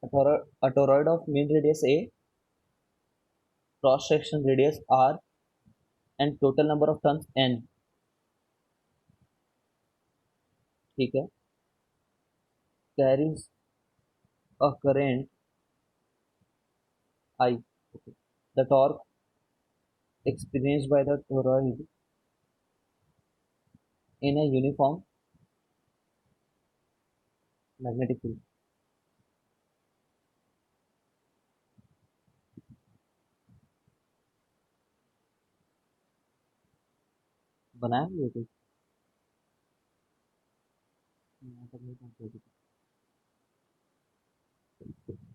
A toroid of mean radius A, cross section radius R, and total number of turns N. ठीक है, carries a current I. Okay. The torque experienced by the toroid in a uniform magnetic field. बनाया ये कुछ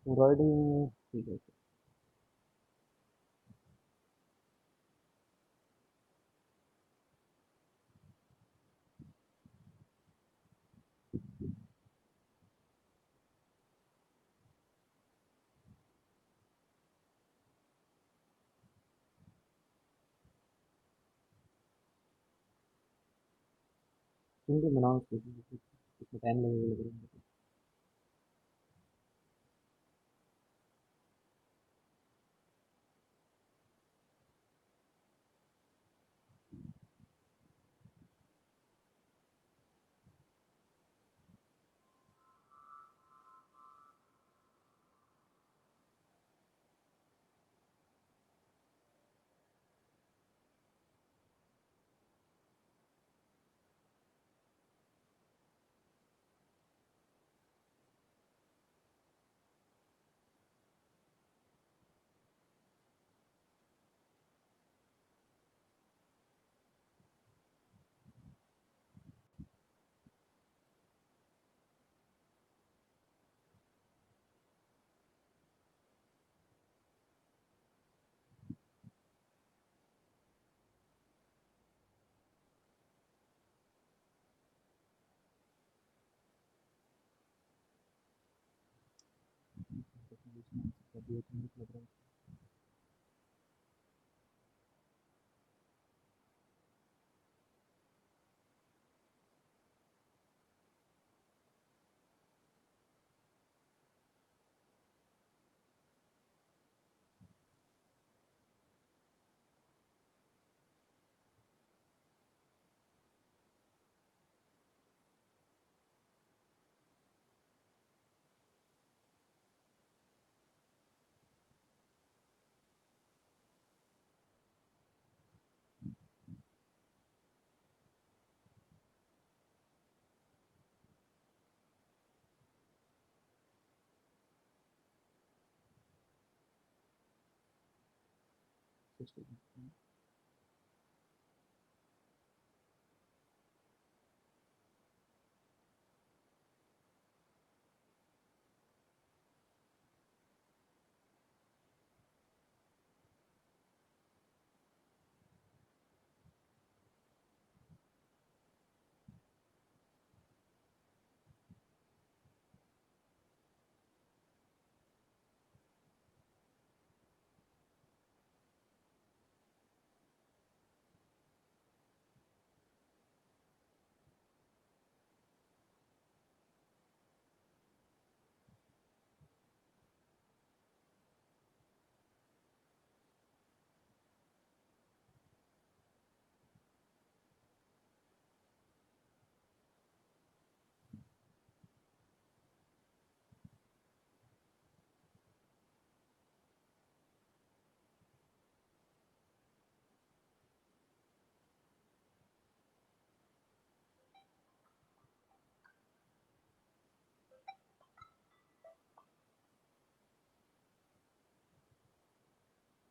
toroid, ठीक है। तुम भी बनाओ इसमें टाइम लगेगा।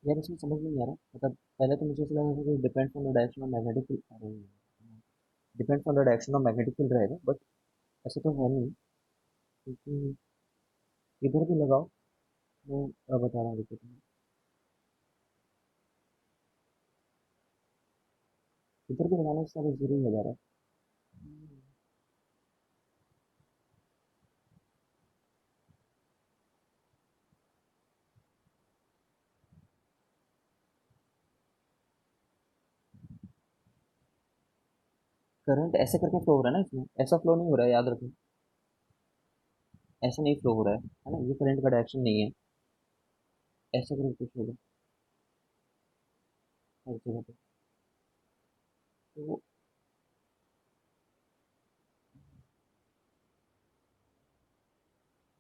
यार इसमें समझ में नहीं आ रहा, मतलब पहले तो मुझे ऐसा लगा था कि depends on the direction of magnetic field, depends on the direction of magnetic field रहेगा, बट ऐसा तो है नहीं, क्योंकि इधर भी लगाओ। मैं बता रहा हूँ, देखो तुम्हें इधर भी लगाना सारा जरूरी हो जा रहा है। करंट ऐसे करके फ्लो हो रहा है ना, इसमें ऐसा फ्लो नहीं हो रहा है, याद रखो। ऐसा नहीं फ्लो हो रहा है ना, ये करंट का डायरेक्शन नहीं है, ऐसा करंट कुछ होगा हर जगह पे।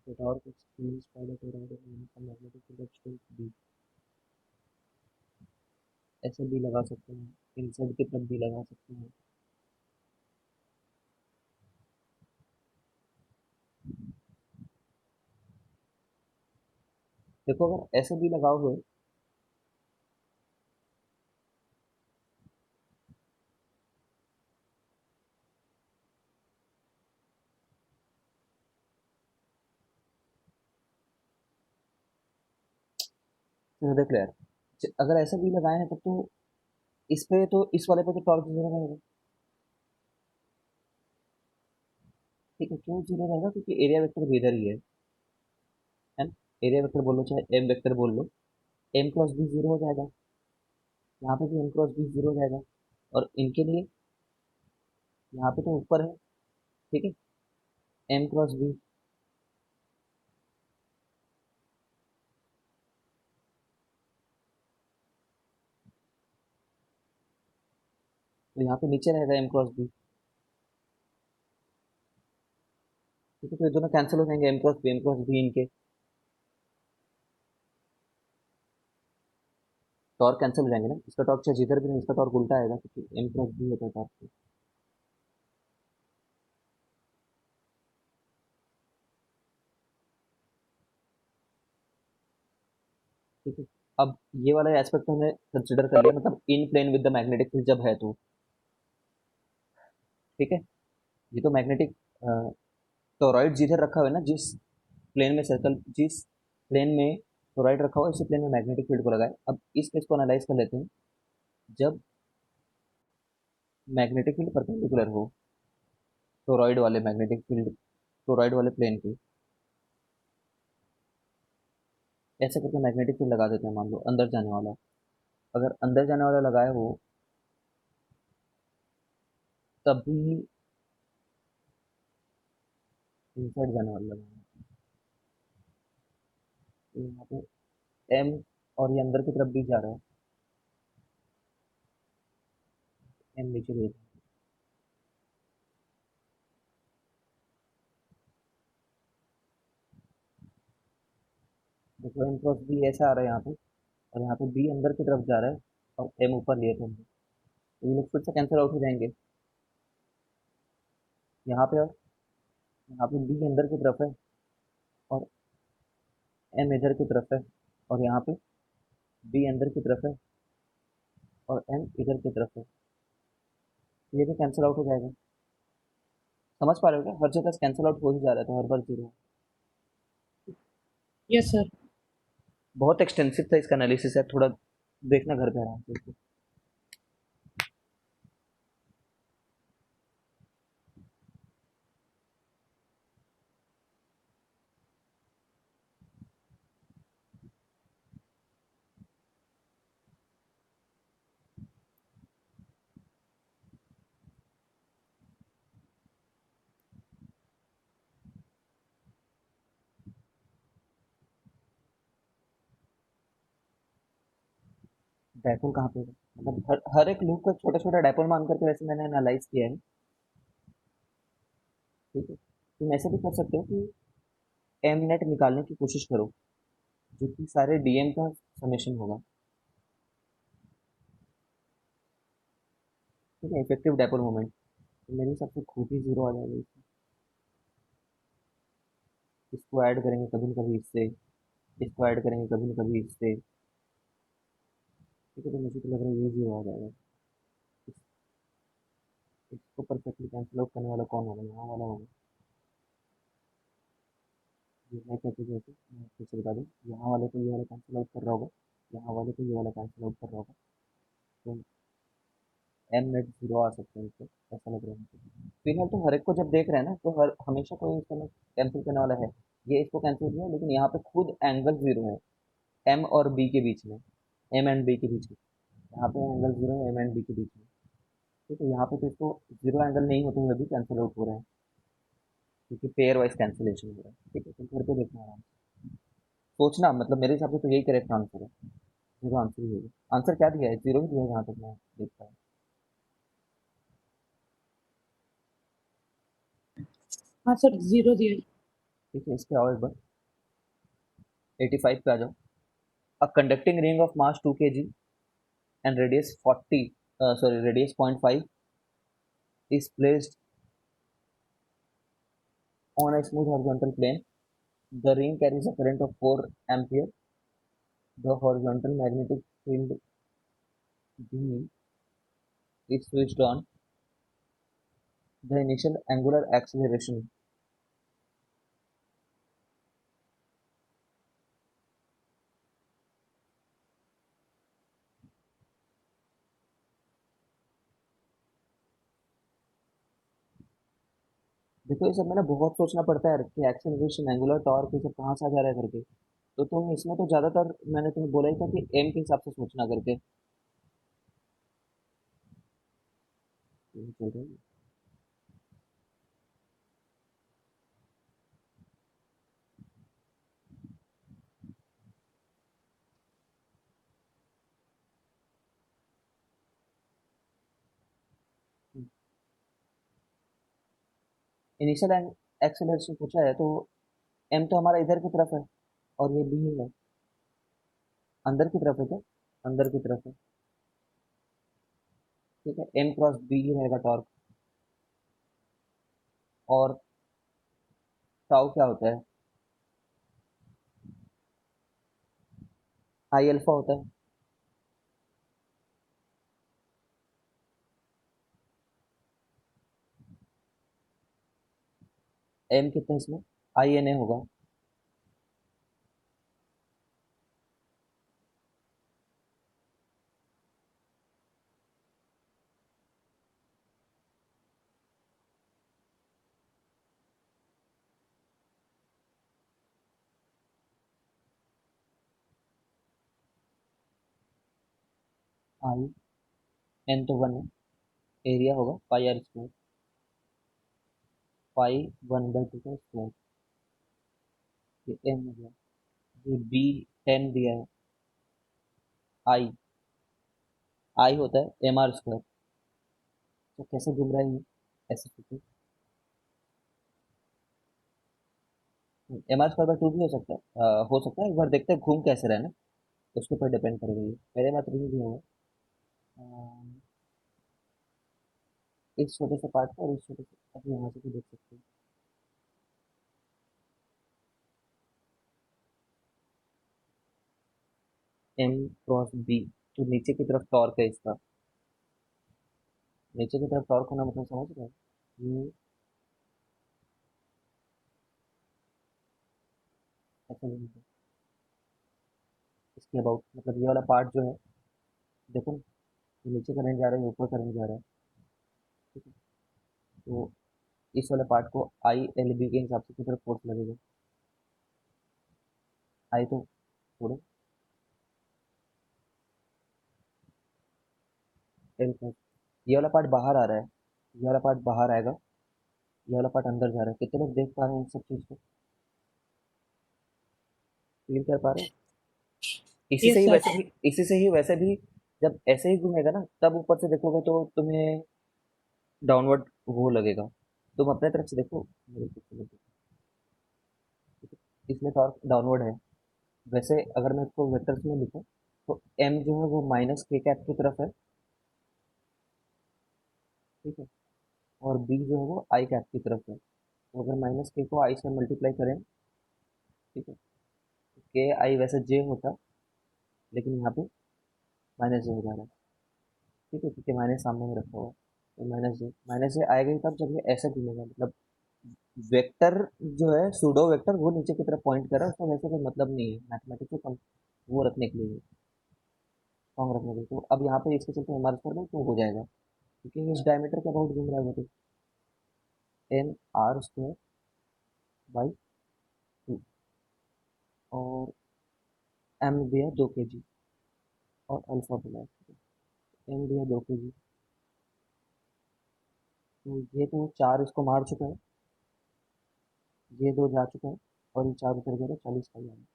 तो और कुछ मीन्स पायलट हो रहा है, मैग्नेटिक फील्ड स्टिल बी, ऐसे भी लगा सकते हैं, इनसाइड की तरफ भी लगा सकते हैं। देखो अगर ऐसे भी लगाओ हुए, तो देख लो यार, अगर ऐसे भी लगाए हैं तब तो इस पे तो इस वाले पे तो टॉर्क जीरो रहेगा। ठीक है, क्यों जीरो रहेगा, क्योंकि एरिया वेक्टर भी इधर ही है ना। एरिया वेक्टर बोलो चाहे एम वेक्टर बोल लो, एम क्रॉस बी जीरो हो जाएगा, यहाँ पे भी एम क्रॉस बी जीरो हो जाएगा। और इनके लिए यहाँ पे तो ऊपर है, ठीक है, एम क्रॉस बी, तो यहाँ पे नीचे रहेगा एम क्रॉस बी। ठीक है, तो ये दोनों कैंसिल हो जाएंगे, एम क्रॉस बी इनके टॉर्क कैंसिल हो जाएंगे ना, इसका टॉर्क चाहे जिधर भी नहीं, इसका टॉर्क उल्टा आएगा क्योंकि एम क्रॉस बी होता है टॉर्क। ठीक है, अब ये वाला एस्पेक्ट हमने कंसिडर कर लिया, मतलब in plane with the magnetic field जब है तो, ठीक है। ये तो मैग्नेटिक टोरॉइड जिधर रखा हुआ है ना, जिस प्लेन में सर्कल, जिस प्लेन में टोरॉइड रखा हुआ है, उसी प्लेन में मैग्नेटिक फील्ड को लगाए। अब इस केस को एनालाइज कर लेते हैं, जब मैग्नेटिक फील्ड परपेंडिकुलर हो टोरॉइड वाले मैग्नेटिक फील्ड, टोरॉइड वाले प्लेन के, ऐसे करके मैग्नेटिक फील्ड लगा देते हैं, मान लो अंदर जाने वाला। अगर अंदर जाने वाला लगाए हो, तब भी इनसाइड जाने वाला लगाए, तो यहाँ पे एम, और ये अंदर की तरफ भी जा रहा है, एम नीचे भेज, देखो एम क्रॉस बी ऐसा आ रहा है यहाँ पे, और यहाँ पे बी अंदर की तरफ जा रहा है, और एम ऊपर लिए थे हमने, तो ये लोग फिर से कैंसिल आउट हो जाएंगे यहाँ पे। और यहाँ पे बी अंदर की तरफ है, और एम इधर की तरफ है, और यहाँ पे बी अंदर की तरफ है, और एम इधर की तरफ है, तो ये भी कैंसिल आउट हो जाएगा। समझ पा रहे हो क्या, हर जगह से कैंसिल आउट हो ही जा रहा था, हर बार जीरो। Yes sir. बहुत एक्सटेंसिव था इसका एनालिसिस है, थोड़ा देखना घर पे आराम से इसको। डायपोल कहाँ पे है? मतलब हर एक लूप को छोटा छोटा डायपोल मान करके वैसे मैंने एनालाइज किया है। ठीक है, तुम ऐसे भी कर सकते हो कि एम नेट निकालने की कोशिश करो, जो कि सारे डीएम का समेशन होगा। ठीक है, इफेक्टिव डायपोल मोमेंट, तो मेरे हिसाब से खुद ही जीरो आ जाएगा इसमें। इसको ऐड करेंगे कभी न कभी इससे, इसको ऐड करेंगे कभी न कभी इससे। ठीक है, तो मुझे तो लग रहा है ये जीरो आ जाएगा। इस, इसको परफेक्टली कैंसिल आउट करने वाला कौन होगा, यहाँ वाला होगा। ये मैं कहते जैसे मैं फिर से बता दूँ, यहाँ वाले को ये वाला कैंसिल आउट कर रहा होगा, यहाँ वाले को ये वाला कैंसिल आउट कर रहा होगा, तो एम नेट जीरो आ सकते हैं इससे, ऐसा लग रहा है मुझे। फिलहाल तो हर एक को जब देख रहे हैं ना, तो हर हमेशा कोई इसका कैंसिल करने वाला है। ये इसको कैंसिल किया, लेकिन यहाँ पे खुद एंगल जीरो है, एम और बी के बीच में, एम एंड बी के बीच में, यहाँ पे एंगल जीरो है एम एंड बी के बीच में। ठीक है, यहाँ पे तो इसको जीरो एंगल नहीं होते हुए भी कैंसिल आउट हो रहे हैं। क्योंकि पेयर वाइज कैंसिलेशन हो रहा है। ठीक है, तुम घर पे देखना आराम से। सोचना, मतलब मेरे हिसाब से तो यही करेक्ट आंसर है। जीरो आंसर ही होगा। आंसर क्या दिया है? जीरो ही दिया है जहाँ तक मैं देख पाया। हाँ सर, 0 दिया है। ठीक है, इस पे आओ एक बार। 85 पे आ जाओ। A conducting ring of mass 2 kg and radius 40, radius 0.5 is placed on a smooth horizontal plane. The ring carries a current of 4 ampere. The horizontal magnetic field B is switched on. The initial angular acceleration. देखो ये सब में ना बहुत सोचना पड़ता है कि एक्सेलरेशन, एंगुलर टॉर्क, ये सब कहाँ से आ जा रहा है करके। तो तुम इसमें तो ज्यादातर मैंने तुम्हें बोला ही था कि एम के हिसाब से सोचना करके। इनिशियल एक्सेलरेशन पूछा है तो एम तो हमारा इधर की तरफ है और ये बी है। अंदर की तरफ है क्या? अंदर की तरफ है। ठीक है, एम क्रॉस बी ही रहेगा टॉर्क। और टाउ क्या होता है? आई अल्फा होता है। एम कितना है इसमें? आई एन ए होगा। आई एन तो वन है। एरिया होगा पाई आर स्क्वायर। पाई 1/2 का स्क्वायर। ये एम हो गया। ये बी 10 दिया है। आई आई होता है एम आर स्क्वायर। तो कैसे घूम रहा है ये? ऐसे सोचो। एम आर स्क्वायर बाय 2 भी हो सकता है। हो सकता है, एक बार देखते हैं घूम कैसे रहा है ना। उसके ऊपर डिपेंड करेगा ये। मेरे मात्र नहीं दिया होगा। इस छोटे से पार्ट को और इस छोटे से, अभी यहाँ से भी देख सकते हैं। एम क्रॉस बी, तो नीचे की तरफ टॉर्क है इसका। नीचे की तरफ टॉर्क होना मतलब समझ रहे हो ये? ऐसा नहीं है। इसके अबाउट मतलब ये वाला पार्ट जो है, देखो ना, ये नीचे करंट जा रहा है, ऊपर करंट जा रहा है। ठीक है, तो इस वाले पार्ट को आई एल बी के हिसाब से कितना फोर्स लगेगा? आई तो छोड़ो, एल फोर्स। ये वाला पार्ट बाहर आ रहा है, ये वाला पार्ट बाहर आएगा, ये वाला पार्ट अंदर जा रहा है। कितने लोग देख पा रहे हैं इन सब चीज को? फील कर पा रहे हैं? इसी से यस ही सर। वैसे भी, इसी से ही वैसे भी, जब ऐसे ही घूमेगा ना तब ऊपर से देखोगे तो तुम्हें डाउनवर्ड वो लगेगा। तुम अपने तरफ से देखो, मेरे तरफ से देखो। इसमें टॉर्क डाउनवर्ड है। वैसे अगर मैं इसको वेक्टर्स में लिखूं तो एम जो है वो माइनस के कैप की तरफ है। ठीक है, और बी जो है वो आई कैप की तरफ है। तो अगर माइनस के को आई से मल्टीप्लाई करें, ठीक है, तो के आई वैसे जे होता, लेकिन यहाँ पे माइनस जे हो जा रहा है। ठीक है, क्योंकि माइनस सामने में रखा हुआ है। तो माइनस जे आएगा ही तब जब ये ऐसे घूमेगा। मतलब वेक्टर जो है, सूडो वेक्टर, वो नीचे की तरफ पॉइंट कर रहा है, उसका वैसे कोई मतलब नहीं है मैथमेटिक्स को कम वो रखने के लिए, स्ट्रॉन्ग रखने के लिए। तो अब यहाँ पे इसके चलते हमारे पर तो हो जाएगा, क्योंकि इस डायमीटर के अबाउट घूम रहा है वो। तो एन आर स्क्वायर बाई 2, और एम दिया 2 kg, और अल्फा बोला है। एम दिया 2 kg। तो ये तो चार इसको मार चुका है। ये 2 जा चुके हैं और ये 4 उतर गए, तो 40 का ही आना,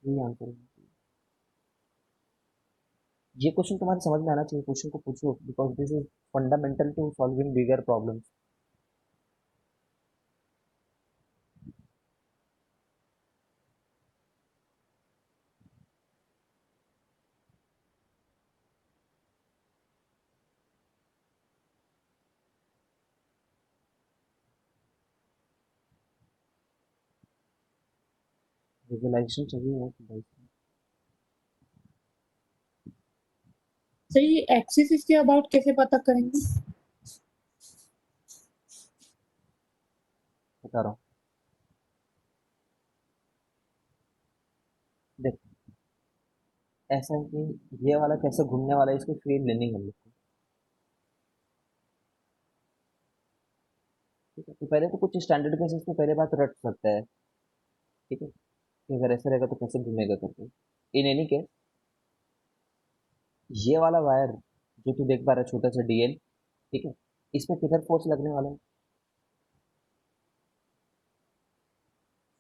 यही आंसर है। ये क्वेश्चन तुम्हारे समझ में आना चाहिए, क्वेश्चन को पूछो, because this is fundamental to solving bigger problems. Visualization चाहिए है कि भाई, सर ये एक्सिस इसके अबाउट कैसे पता करेंगे? बता रहा हूँ। देख, ऐसा है कि ये वाला कैसे घूमने वाला है, इसकी फील्ड लेनी है हम लोग को। ठीक है, तो पहले तो कुछ स्टैंडर्ड केसेस पे पहले बात रट सकता है। ठीक है, कि अगर ऐसा रहेगा तो कैसे घूमेगा करके। इन एनी केस, ये वाला वायर जो तू देख पा रहा है, छोटा सा डीएल, ठीक है, इस पे किधर फोर्स लगने वाला है?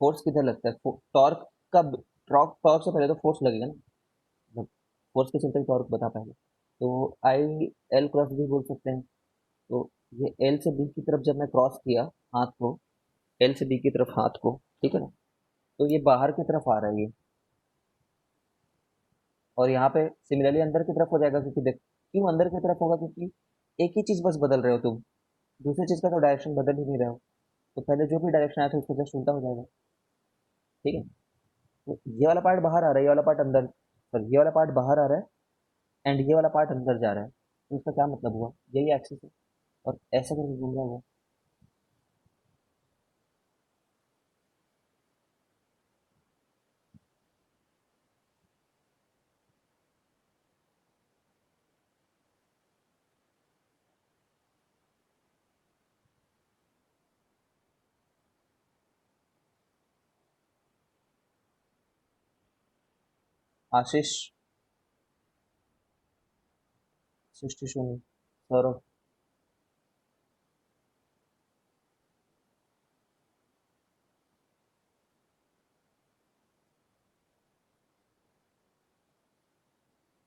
फोर्स किधर लगता है? टॉर्क का, टॉर्क टॉर्क से पहले तो फोर्स लगेगा ना, मतलब फोर्स के चलते टॉर्क बता पहले। तो आई एल क्रॉस भी बोल सकते हैं। तो ये एल से बी की तरफ जब मैं क्रॉस किया हाथ को, एल से बी की तरफ हाथ को, ठीक है ना, तो ये बाहर की तरफ आ रहा है ये, और यहाँ पे सिमिलरली अंदर की तरफ हो जाएगा, क्योंकि देख क्यों अंदर की तरफ होगा, क्योंकि एक ही चीज बस बदल रहे हो तुम, दूसरी चीज का तो डायरेक्शन बदल ही नहीं रहे हो। तो पहले जो भी डायरेक्शन आया था उसको जस्ट उल्टा हो जाएगा। ठीक है, तो ये वाला पार्ट बाहर आ रहा है, ये वाला पार्ट अंदर, सॉरी ये वाला पार्ट बाहर आ रहा है एंड ये वाला पार्ट अंदर जा रहा है, तो इसका क्या मतलब हुआ? यही एक्सिस है और ऐसा करके घूम रहा हुआ। आशीष, सृष्टि शून्य, सौरभ,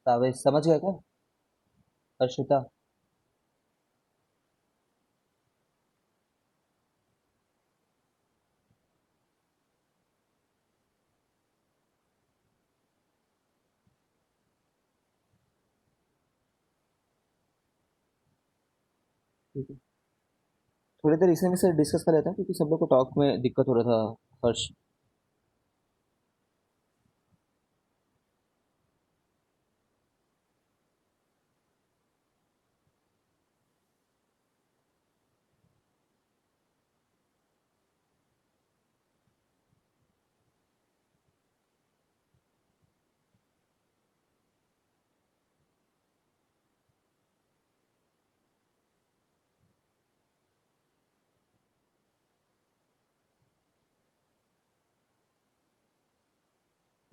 तावेश, समझ गया क्या? हर्षिता, ठीक है, थोड़ी देर इसी में से डिस्कस कर लेते हैं, क्योंकि सब लोग को टॉक में दिक्कत हो रहा था। हर्ष,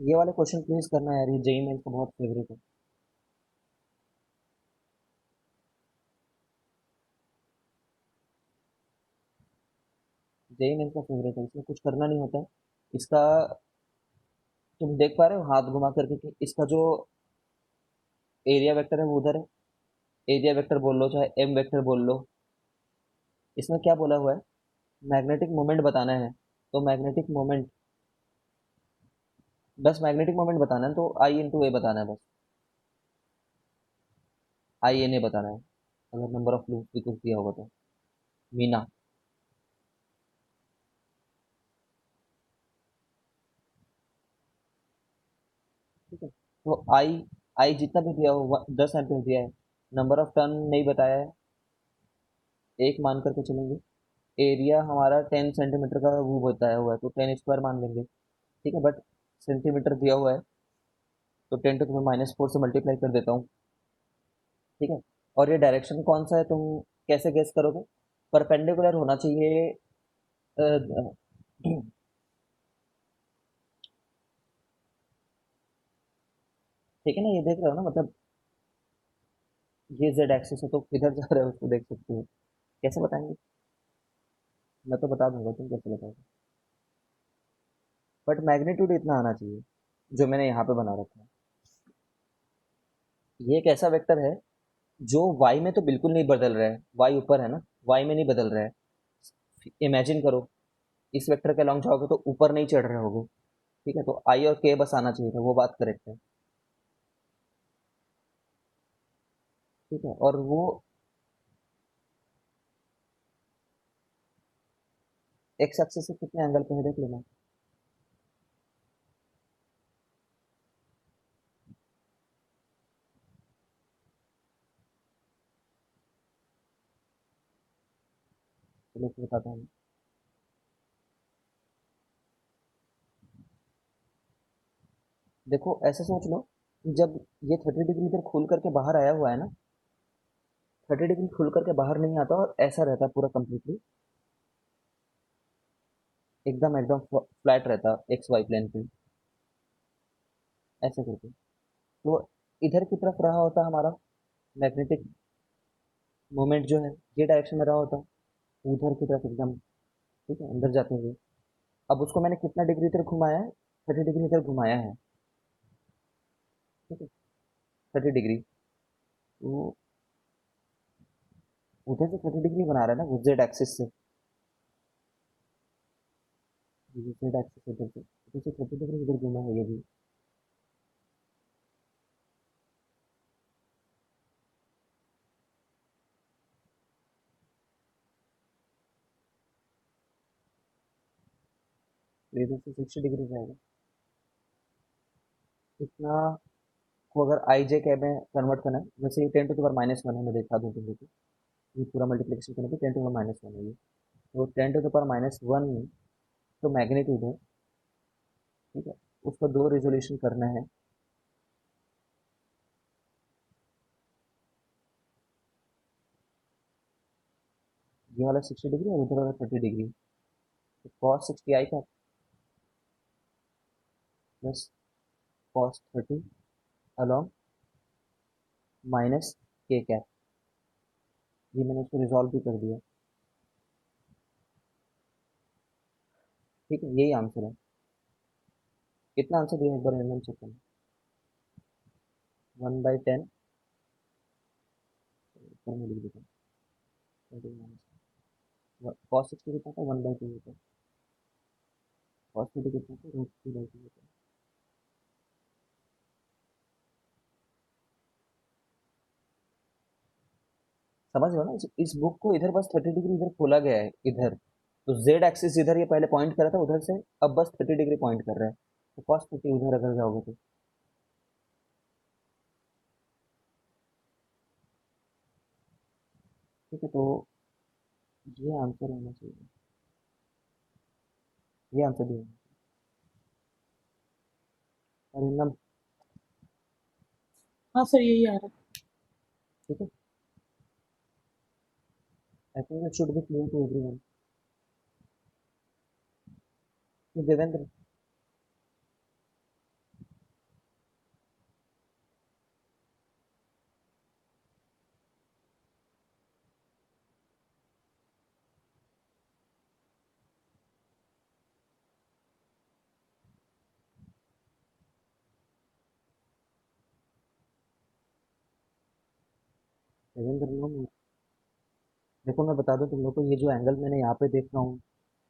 ये वाले क्वेश्चन प्लीज करना यार, ये जेई मेल का बहुत फेवरेट है। जेई मेल का फेवरेट है, इसमें कुछ करना नहीं होता है इसका। तुम देख पा रहे हो हाथ घुमा करके कि इसका जो एरिया वेक्टर है वो उधर है। एरिया वेक्टर बोल लो चाहे एम वेक्टर बोल लो, इसमें क्या बोला हुआ है? मैग्नेटिक मोमेंट बताना है, तो मैग्नेटिक मोमेंट, बस मैग्नेटिक मोमेंट बताना है, तो आई इंटू ए बताना है बस, आई एन ए बताना है, अगर नंबर ऑफ लूप भी कुछ दिया होगा तो। मीना, ठीक है, तो आई, आई जितना भी दिया हो 10 एम्पियर दिया है, नंबर ऑफ टर्न नहीं बताया है, एक मान करके चलेंगे। एरिया हमारा 10 सेंटीमीटर का वो बताया हुआ है, तो 10 स्क्वायर मान लेंगे। ठीक है, बट सेंटीमीटर दिया हुआ है, तो 10⁻⁴ से मल्टीप्लाई कर देता हूँ। ठीक है, और ये डायरेक्शन कौन सा है तुम कैसे गेस करोगे? परपेंडिकुलर होना चाहिए। ठीक है ना, ये देख रहे हो ना, मतलब ये जेड एक्सिस है, तो किधर जा रहा है उसको देख सकते हो। कैसे बताएंगे? मैं तो बता दूंगा, तुम कैसे बताओगे? बट मैग्नीट्यूड इतना आना चाहिए जो मैंने यहाँ पे बना रखा है। ये एक ऐसा वेक्टर है जो y में तो बिल्कुल नहीं बदल रहा है, y ऊपर है ना, y में नहीं बदल रहा है। इमेजिन करो, इस वेक्टर के अलॉन्ग जाओगे तो ऊपर नहीं चढ़ रहे होगे। ठीक है, तो i और k बस आना चाहिए था, वो बात करेक्ट है। ठीक है, और वो एक्स एक्सिस से कितने एंगल पे है देख लेना। चलो फिर बताता हूँ। देखो ऐसे सोच लो कि जब ये 30 डिग्री इधर खुल करके बाहर आया हुआ है ना, 30 डिग्री खुल करके बाहर नहीं आता और ऐसा रहता है पूरा कंप्लीटली, एकदम एकदम फ्लैट रहता एक्स वाई प्लेन पे, ऐसे करके। तो इधर की तरफ रहा होता हमारा मैग्नेटिक मोमेंट जो है, ये डायरेक्शन में रहा होता उधर की तरफ एकदम। ठीक है, अंदर जाते हुए। अब उसको मैंने कितना डिग्री इधर घुमाया है, 30 डिग्री इधर घुमाया है। ठीक है, 30 डिग्री। तो उधर से 30 डिग्री बना रहा है ना, जेड एक्सिस से। जेड एक्सिस इधर से 30 डिग्री इधर घुमा है ये भी। तो इधर से 60 डिग्री जाएगा। इतना को अगर आई जे कैब में कन्वर्ट करना है, वैसे ये 10 टू द पावर -1 है, मैं दिखा दूँ तुमको कि ये पूरा मल्टीप्लिकेशन करने पे 10 टू द पावर -1 है ये। तो 10 टू द पावर -1 में तो मैग्नीट्यूड है। ठीक है, उसका दो रिजोल्यूशन करना है। ये वाला 60 डिग्री और उधर वाला 30 डिग्री। तो कॉस 60 आई का प्लस cos 30 अलॉन्ग माइनस के कैप। ये मैंने इसको रिजॉल्व भी कर दिया। ठीक है, यही आंसर है। कितना आंसर दिया एक बार रैंडम चेक करना। 1/10, ऊपर में लिख देता हूँ। कॉस 60 कितना था, 1/2 होता है। कॉस 30 कितना था, √3/2 होता है। समझ रहे हो ना, इस बुक को इधर बस 30 डिग्री इधर खोला गया है इधर। तो जेड एक्सिस इधर ये पहले पॉइंट कर रहा था उधर से, अब बस 30 डिग्री पॉइंट कर रहा है। तो cos 30 उधर अगर जाओगे तो। ठीक है, तो ये आंसर होना चाहिए। ये आंसर दिया है। और एकदम। हाँ सर, यही आ रहा है। ठीक है, I think it should be clear to everyone. Devendra. Devendra no. देखो मैं बता दूं तुम लोग को, ये जो एंगल मैंने यहाँ पे देख रहा हूँ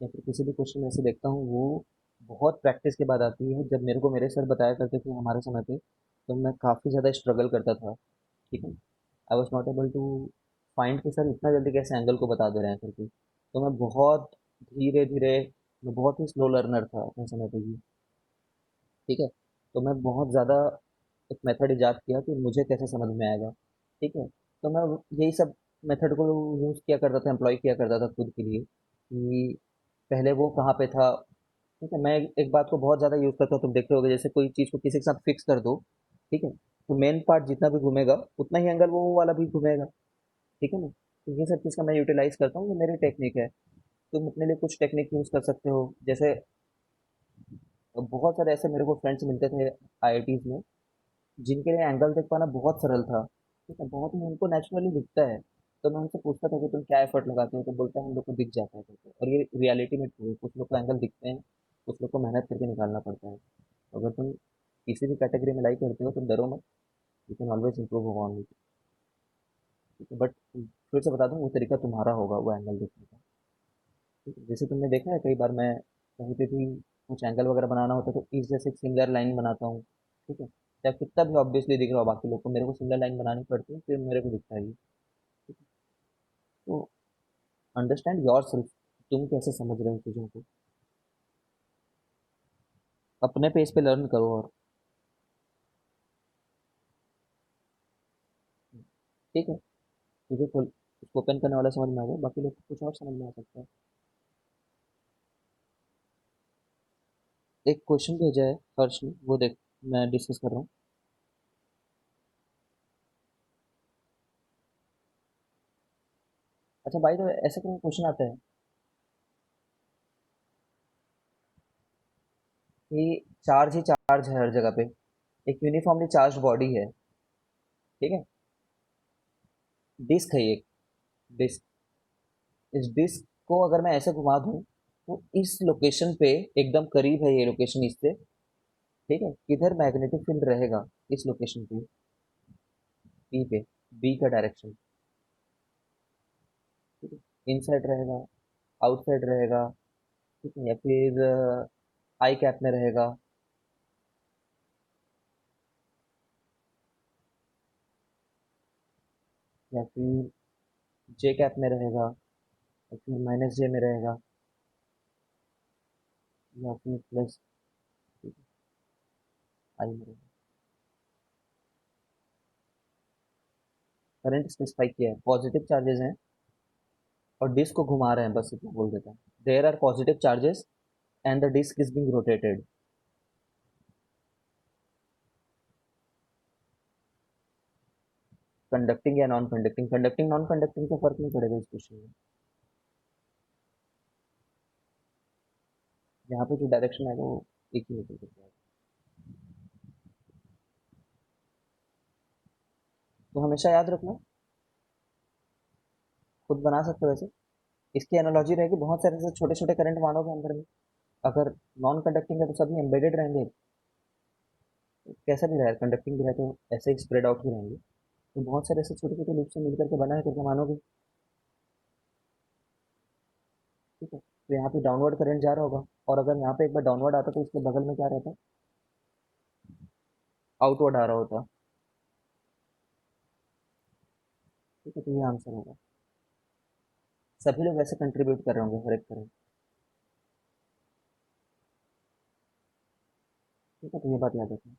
या फिर किसी भी क्वेश्चन में ऐसे देखता हूँ, वो बहुत प्रैक्टिस के बाद आती है। जब मेरे को मेरे सर बताया करते थे हमारे समय पे, तो मैं काफ़ी ज़्यादा स्ट्रगल करता था। ठीक है, I was not able to find कि सर इतना जल्दी कैसे एंगल को बता दे रहे हैं करके। तो मैं बहुत धीरे धीरे, मैं बहुत ही स्लो लर्नर था अपने समय पे ही। ठीक है, तो मैं बहुत ज़्यादा एक मेथड इजाद किया कि मुझे कैसे समझ में आएगा। ठीक है, तो मैं यही सब मेथड को यूज़ किया करता था, एम्प्लॉय किया करता था खुद के लिए कि पहले वो कहाँ पे था। ठीक है, मैं एक बात को बहुत ज़्यादा यूज़ करता हूँ, तुम देखते होगे, जैसे कोई चीज़ को किसी के साथ फिक्स कर दो। ठीक है, तो मेन पार्ट जितना भी घूमेगा उतना ही एंगल वो वाला भी घूमेगा। ठीक है ना, तो ये सब चीज़ का मैं यूटिलाइज करता हूँ, ये मेरी टेक्निक है। तुम अपने लिए कुछ टेक्निक यूज़ कर सकते हो। जैसे बहुत सारे ऐसे मेरे को फ्रेंड्स मिलते थे आईआईटीज में, जिनके लिए एंगल देख पाना बहुत सरल था। ठीक है, बहुत ही उनको नेचुरली दिखता है। तो मैं उनसे पूछता था कि तुम क्या एफर्ट लगाते हो, तो बोलता है हम लोग को दिख जाता है करके। और ये रियलिटी में ट्रू है, कुछ लोग को एंगल दिखते हैं, कुछ लोग को मेहनत करके निकालना पड़ता है। तो अगर तुम किसी भी कैटेगरी में लाइक करते हो तो डरो मत, you can always improve upon it. ठीक है, बट फिर से बता दूं, वो तरीका तुम्हारा होगा वो एंगल देखने का। ठीक है? जैसे तुमने देखा है कई बार मैं कहीं पे भी कुछ एंगल वगैरह बनाना होता है तो इस जैसे एक सिमिलर लाइन बनाता हूँ। ठीक है, चाहे कितना भी ऑब्वियसली दिख रहा हो बाकी लोग को, मेरे को सिमिलर लाइन बनानी पड़ती है, फिर मेरे को दिखता है ये। ठीक है, तो अंडरस्टैंड योर सेल्फ, तुम कैसे समझ रहे हो चीज़ों को, अपने पेस पे लर्न करो। और ठीक है, तुझे फुल उसको ओपन करने वाला समझ में आ गया, बाकी लोग को कुछ और समझ में आ सकता है। एक क्वेश्चन भेजा है हर्ष ने, वो देख, मैं डिस्कस कर रहा हूँ। अच्छा भाई, तो ऐसे कोई क्वेश्चन आता है कि चार्ज ही चार्ज है हर जगह पे, एक यूनिफॉर्मली चार्ज बॉडी है। ठीक है, डिस्क है ये, डिस्क। इस डिस्क को अगर मैं ऐसे घुमा दूं तो इस लोकेशन पे एकदम करीब है ये लोकेशन इससे। ठीक है, किधर मैग्नेटिक फील्ड रहेगा इस लोकेशन पे, बी पे, बी का डायरेक्शन। ठीक है, इनसाइड रहेगा, आउटसाइड रहेगा, ठीक है, या फिर आई कैप में रहेगा, या फिर जे कैप में रहेगा, या फिर माइनस जे में रहेगा, या फिर प्लस आई में रहेगा। करंट स्पेसिफाई किया है, पॉजिटिव चार्जेस हैं और डिस्क को घुमा रहे हैं, बस इतना बोल देता है। There are positive charges and the disc is being rotated. Conducting या non conducting, conducting non conducting से फर्क नहीं पड़ेगा इस क्वेश्चन में। यहाँ पे जो डायरेक्शन है वो एक ही होती है। तो हमेशा याद रखना, खुद बना सकते हो वैसे। इसकी एनालॉजी रहेगी, बहुत सारे ऐसे छोटे छोटे करंट मानोगे अंदर में, अगर नॉन कंडक्टिंग है तो सभी एम्बेडेड रहेंगे, कैसा भी रहे, कंडक्टिंग भी रहे तो ऐसे ही स्प्रेड आउट ही रहेंगे। तो बहुत सारे ऐसे छोटे छोटे लूप से मिल करके बना है करके मानोगे। ठीक है, तो यहाँ पे डाउनवर्ड करंट जा रहा होगा, और अगर यहाँ पे एक बार डाउनवर्ड आता तो इसके बगल में क्या रहता, आउटवर्ड आ रहा होता। ठीक है, तो ये आंसर होगा। सभी लोग ऐसे कंट्रीब्यूट कर रहे होंगे हर एक करंट। ठीक है, तो ये बात याद रखना।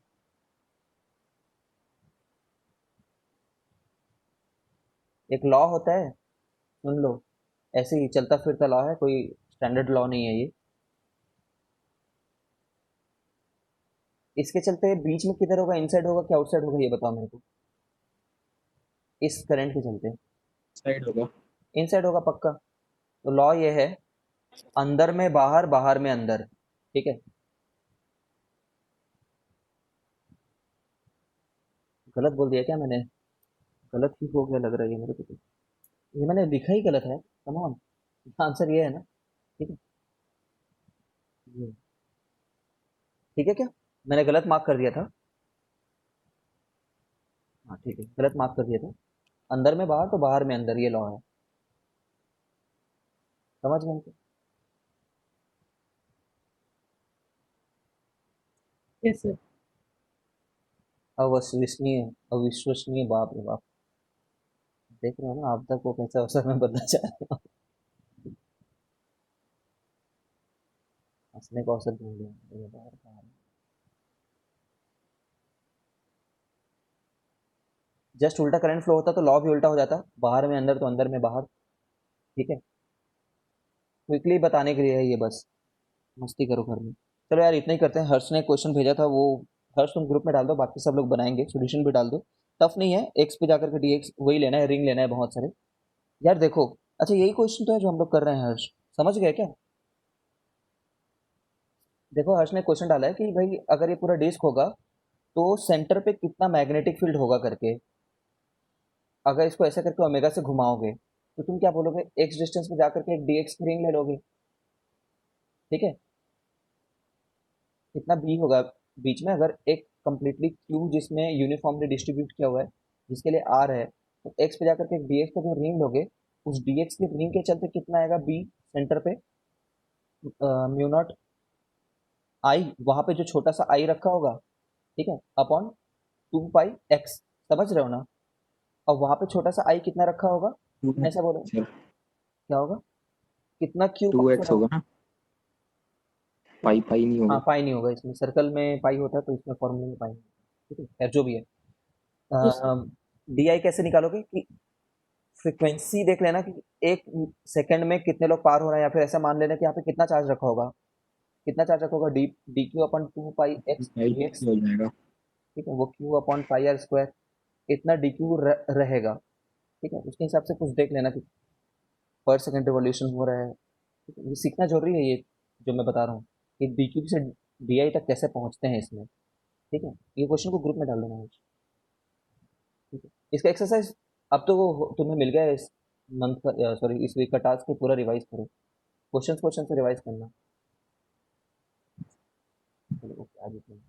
एक लॉ होता है, सुन लो, ऐसे ही चलता फिरता लॉ है, कोई स्टैंडर्ड लॉ नहीं है ये। इसके चलते बीच में किधर होगा, इनसाइड होगा कि आउटसाइड होगा, ये बताओ मेरे को, इस करंट के चलते। साइड होगा। इनसाइड होगा पक्का। तो लॉ ये है, अंदर में बाहर, बाहर में अंदर। ठीक है, गलत बोल दिया क्या मैंने, गलत ही हो गया लग रहा है ये मेरे को तो। ये मैंने लिखा ही गलत है, तमाम। आंसर ये है ना। ठीक है, ये ठीक है क्या, मैंने गलत मार्क कर दिया था। हाँ ठीक है, गलत मार्क कर दिया था। अंदर में बाहर तो बाहर में अंदर, ये लॉ है। समझ गए क्या? Yes sir. अविश्वसनीय, अविश्वसनीय, बाप रे बाप। देख रहे हो ना आप तक को कैसे अवसर में बदला जा रहा है। हंसने को अवसर ढूंढ लिया ये बाहर बाहर। जस्ट उल्टा करंट फ्लो होता तो लॉ भी उल्टा हो जाता, बाहर में अंदर तो अंदर में बाहर। ठीक है, क्विकली बताने के लिए है ये बस, मस्ती करो घर में। चलो यार, इतना ही करते हैं। हर्ष ने क्वेश्चन भेजा था वो, हर्ष तुम ग्रुप में डाल दो, बाकी सब लोग बनाएंगे, सोल्यूशन भी डाल दो। टफ नहीं है, एक्स पे जाकर के डीएक्स वही लेना है, रिंग लेना है बहुत सारे। यार देखो, अच्छा यही क्वेश्चन तो है जो हम लोग कर रहे हैं हर्ष, समझ गए क्या? देखो हर्ष ने क्वेश्चन डाला है कि भाई अगर ये पूरा डिस्क होगा तो सेंटर पे कितना मैग्नेटिक फील्ड होगा करके। अगर इसको ऐसा करके ओमेगा से घुमाओगे तो तुम क्या बोलोगे, एक्स डिस्टेंस पे जाकर के एक dx की रिंग ले लोगे। ठीक है, कितना बी होगा बीच में, अगर एक कंप्लीटली क्यू जिसमें यूनिफॉर्मली डिस्ट्रीब्यूट किया हुआ है, जिसके लिए आर है, तो एक्स पे जाकर के एक dx का जो रिंग लोगे, उस dx की रिंग के चलते कितना आएगा बी सेंटर पे, म्यू नॉट आई, वहां पे जो छोटा सा आई रखा होगा, ठीक है, अपॉन 2 पाई एक्स, समझ रहे हो ना। और वहां पे छोटा सा आई कितना रखा होगा, टू तुम ऐसा बोलो क्या होगा, कितना क्यू टू पास हो एक्स रहा होगा होगा। ना, पाई पाई नहीं हाँ होगा। पाई नहीं होगा, इसमें सर्कल में पाई होता है तो इसमें फॉर्मूले में पाई नहीं होगा। ठीक है, खैर जो भी है, उस डी आई कैसे निकालोगे कि फ्रिक्वेंसी देख लेना कि एक सेकंड में कितने लोग पार हो रहे हैं, या फिर ऐसा मान लेना कि यहाँ पे कितना चार्ज रखा होगा, कितना चार्ज रखा होगा, d q upon 2 pi x pi d x. हो जाएगा। ठीक है, वो q upon pi r square, इतना डी क्यू रहेगा। ठीक है, उसके हिसाब से कुछ देख लेना कि पर सेकंड रिवॉल्यूशन हो रहा है। ठीक है, ये सीखना जरूरी है, ये जो मैं बता रहा हूँ कि डी क्यू से डी आई तक कैसे पहुंचते हैं इसमें। ठीक है, ये क्वेश्चन को ग्रुप में डाल देना मुझे। ठीक है, इसका एक्सरसाइज अब तो वो तुम्हें मिल गया है इस मंथ का, सॉरी इस वीक का टास्क है, पूरा रिवाइज करो, क्वेश्चन क्वेश्चन से रिवाइज करना। चलो ओके, आगे चलो।